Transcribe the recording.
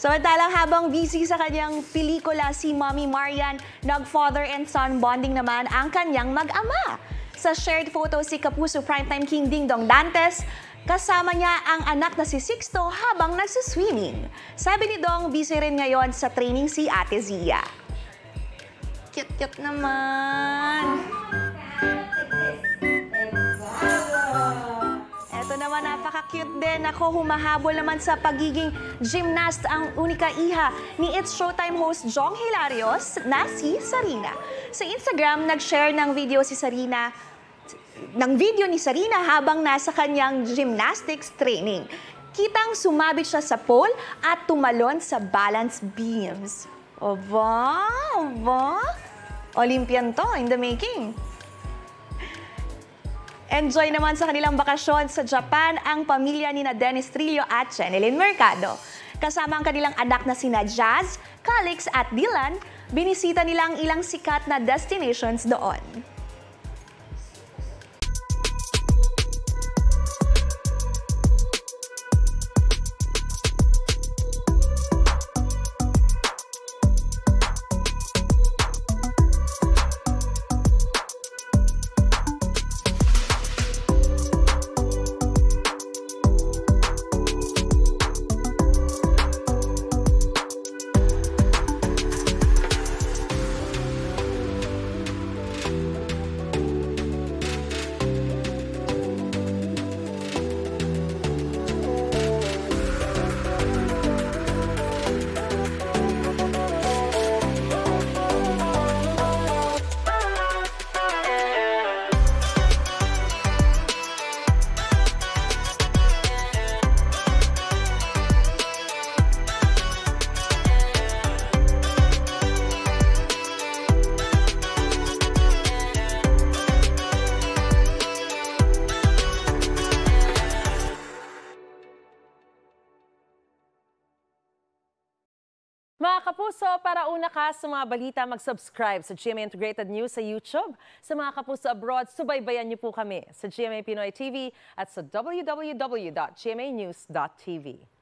Samantalang habang busy sa kanyang pelikula si Mommy Marian, nag-father and son bonding naman ang kanyang mag-ama. Sa shared photo si Kapuso Primetime King Ding Dong Dantes, kasama niya ang anak na si Sixto habang nagsiswimming. Sabi ni Dong, busy rin ngayon sa training si Ate Zia. Cute-cute naman. Ito naman, napaka-cute din. Ako, humahabol naman sa pagiging gymnast ang unika iha ni It's Showtime host Jong Hilarios na si Sarina. Sa Instagram, nag-share ng video ni Sarina habang nasa kanyang gymnastics training. Kitang sumabit siya sa pole at tumalon sa balance beams. Aba, Olympian to in the making. Enjoy naman sa kanilang bakasyon sa Japan ang pamilya ni Dennis Trillo at Jenilyn Mercado. Kasama ang kanilang anak na sina Jazz, Calix at Dylan, binisita nila ang ilang sikat na destinations doon. Mga kapuso, para una ka sa mga balita, mag-subscribe sa GMA Integrated News sa YouTube. Sa mga kapuso abroad, subaybayan niyo po kami sa GMA Pinoy TV at sa www.gmanews.tv.